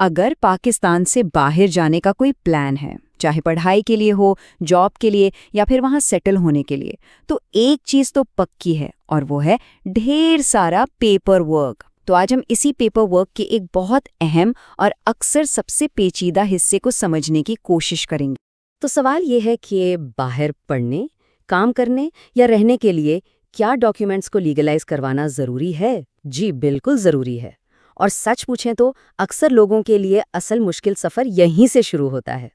अगर पाकिस्तान से बाहर जाने का कोई प्लान है, चाहे पढ़ाई के लिए हो, जॉब के लिए या फिर वहां सेटल होने के लिए, तो एक चीज तो पक्की है और वो है ढेर सारा पेपर वर्क। तो आज हम इसी पेपर वर्क के एक बहुत अहम और अक्सर सबसे पेचीदा हिस्से को समझने की कोशिश करेंगे। तो सवाल ये है कि बाहर पढ़ने, काम करने या रहने के लिए क्या डॉक्यूमेंट्स को लीगलाइज करवाना ज़रूरी है? जी बिल्कुल ज़रूरी है। और सच पूछें तो अक्सर लोगों के लिए असल मुश्किल सफ़र यहीं से शुरू होता है।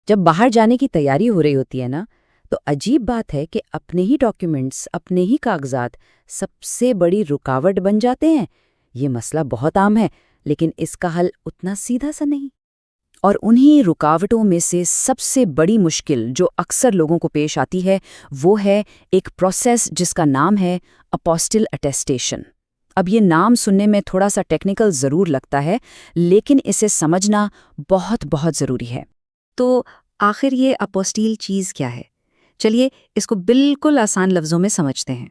जब बाहर जाने की तैयारी हो रही होती है ना, तो अजीब बात है कि अपने ही डॉक्यूमेंट्स, अपने ही कागजात सबसे बड़ी रुकावट बन जाते हैं। ये मसला बहुत आम है, लेकिन इसका हल उतना सीधा सा नहीं। और उन्हीं रुकावटों में से सबसे बड़ी मुश्किल जो अक्सर लोगों को पेश आती है, वो है एक प्रोसेस जिसका नाम है अपोस्टिल अटेस्टेशन। अब ये नाम सुनने में थोड़ा सा टेक्निकल ज़रूर लगता है, लेकिन इसे समझना बहुत बहुत ज़रूरी है। तो आखिर ये अपोस्टील चीज़ क्या है? चलिए इसको बिल्कुल आसान लफ्ज़ों में समझते हैं।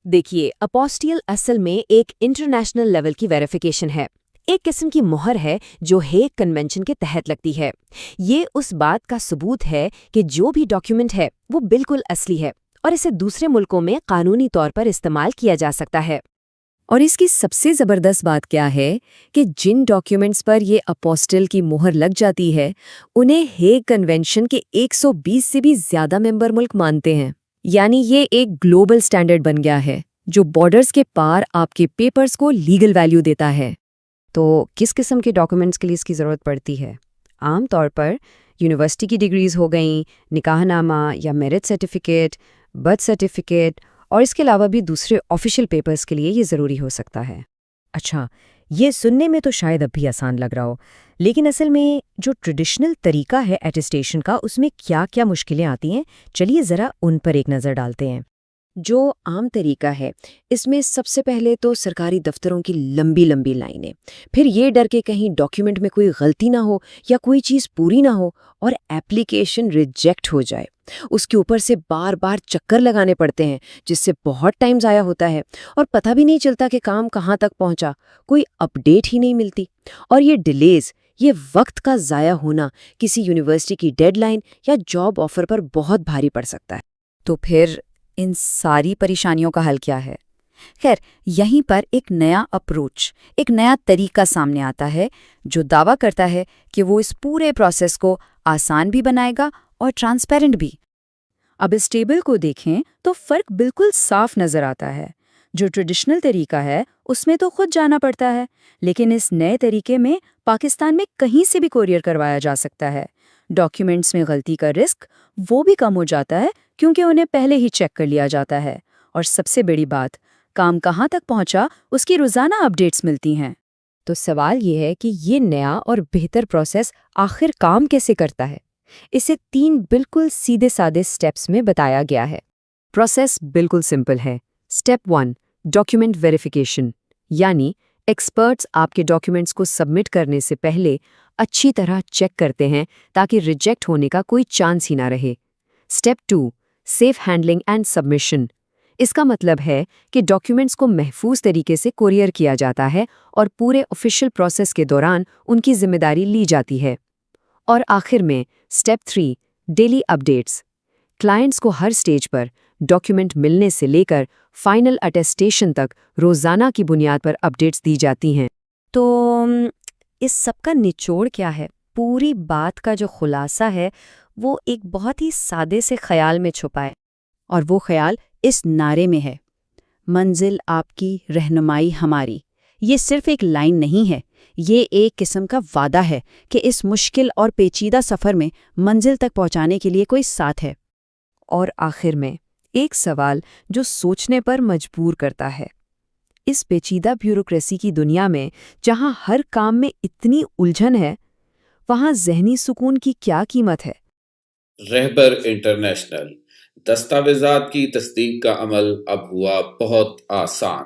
देखिए, अपोस्टील असल में एक इंटरनेशनल लेवल की वेरिफिकेशन है। एक किस्म की मुहर है जो हेग कन्वेंशन के तहत लगती है। ये उस बात का सबूत है कि जो भी डॉक्यूमेंट है वो बिल्कुल असली है और इसे दूसरे मुल्कों में कानूनी तौर पर इस्तेमाल किया जा सकता है। और इसकी सबसे ज़बरदस्त बात क्या है कि जिन डॉक्यूमेंट्स पर ये अपोस्टिल की मुहर लग जाती है, उन्हें हेग कन्वेंशन के 120 से भी ज़्यादा मेंबर मुल्क मानते हैं। यानी ये एक ग्लोबल स्टैंडर्ड बन गया है जो बॉर्डर्स के पार आपके पेपर्स को लीगल वैल्यू देता है। तो किस किस्म के डॉक्यूमेंट्स के लिए इसकी ज़रूरत पड़ती है? आम तौर पर यूनिवर्सिटी की डिग्रीज़ हो गईं, निकाहनामा या मेरिट सर्टिफिकेट, बर्थ सर्टिफिकेट और इसके अलावा भी दूसरे ऑफिशियल पेपर्स के लिए ये ज़रूरी हो सकता है। अच्छा, ये सुनने में तो शायद अब भी आसान लग रहा हो, लेकिन असल में जो ट्रेडिशनल तरीका है एटेस्टेशन का, उसमें क्या-क्या मुश्किलें आती हैं, चलिए ज़रा उन पर एक नज़र डालते हैं। जो आम तरीका है, इसमें सबसे पहले तो सरकारी दफ्तरों की लंबी लंबी लाइनें, फिर ये डर के कहीं डॉक्यूमेंट में कोई गलती ना हो या कोई चीज़ पूरी ना हो और एप्लीकेशन रिजेक्ट हो जाए। उसके ऊपर से बार बार चक्कर लगाने पड़ते हैं, जिससे बहुत टाइम ज़ाया होता है और पता भी नहीं चलता कि काम कहाँ तक पहुँचा, कोई अपडेट ही नहीं मिलती। और ये डिलेज, ये वक्त का ज़ाया होना किसी यूनिवर्सिटी की डेडलाइन या जॉब ऑफर पर बहुत भारी पड़ सकता है। तो फिर इन सारी परेशानियों का हल क्या है? खैर, यहीं पर एक नया अप्रोच, एक नया तरीका सामने आता है जो दावा करता है कि वो इस पूरे प्रोसेस को आसान भी बनाएगा और ट्रांसपेरेंट भी। अब इस टेबल को देखें तो फर्क बिल्कुल साफ नजर आता है। जो ट्रेडिशनल तरीका है उसमें तो खुद जाना पड़ता है, लेकिन इस नए तरीके में पाकिस्तान में कहीं से भी कोरियर करवाया जा सकता है। डॉक्यूमेंट्स में गलती का रिस्क वो भी कम हो जाता है क्योंकि उन्हें पहले ही चेक कर लिया जाता है। और सबसे बड़ी बात, काम कहाँ तक पहुंचा उसकी रोजाना अपडेट्स मिलती हैं। तो सवाल ये है कि ये नया और बेहतर प्रोसेस आखिर काम कैसे करता है? इसे 3 बिल्कुल सीधे साधे स्टेप्स में बताया गया है। प्रोसेस बिल्कुल सिंपल है। स्टेप 1, डॉक्यूमेंट वेरिफिकेशन, यानी एक्सपर्ट्स आपके डॉक्यूमेंट्स को सबमिट करने से पहले अच्छी तरह चेक करते हैं ताकि रिजेक्ट होने का कोई चांस ही ना रहे। Step 2, safe handling and submission. इसका मतलब है कि डॉक्यूमेंट्स को महफूज तरीके से कोरियर किया जाता है और पूरे ऑफिशियल प्रोसेस के दौरान उनकी जिम्मेदारी ली जाती है। और आखिर में स्टेप 3, डेली अपडेट्स। क्लाइंट्स को हर स्टेज पर डॉक्यूमेंट मिलने से लेकर फाइनल अटेस्टेशन तक रोजाना की बुनियाद पर अपडेट्स दी जाती हैं। तो इस सब का निचोड़ क्या है? पूरी बात का जो खुलासा है वो एक बहुत ही सादे से ख्याल में छुपा है। और वो ख्याल इस नारे में है, मंजिल आपकी, रहनुमाई हमारी। ये सिर्फ एक लाइन नहीं है, ये एक किस्म का वादा है कि इस मुश्किल और पेचीदा सफ़र में मंजिल तक पहुंचाने के लिए कोई साथ है। और आखिर में एक सवाल जो सोचने पर मजबूर करता है। इस पेचीदा ब्यूरोक्रेसी की दुनिया में जहां हर काम में इतनी उलझन है, वहां ज़हनी सुकून की क्या कीमत है? रहबर इंटरनेशनल, दस्तावेजात की तस्दीक का अमल अब हुआ बहुत आसान।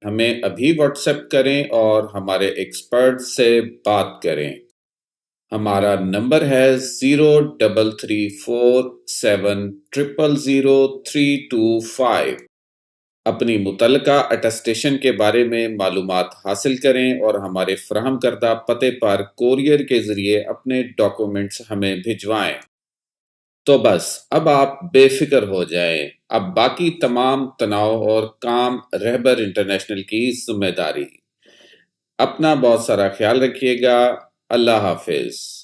हमें अभी व्हाट्सएप करें और हमारे एक्सपर्ट से बात करें। हमारा नंबर है 0334700325। अपनी मुतल्लका अटेस्टेशन के बारे में मालूमात हासिल करें और हमारे फ़राहम करदा पते पर कोरियर के ज़रिए अपने डॉक्यूमेंट्स हमें भिजवाएं। तो बस अब आप बेफ़िक्र हो जाएं, अब बाकी तमाम तनाव और काम रहबर इंटरनेशनल की ज़िम्मेदारी। अपना बहुत सारा ख्याल रखिएगा। अल्लाह हाफ़िज़।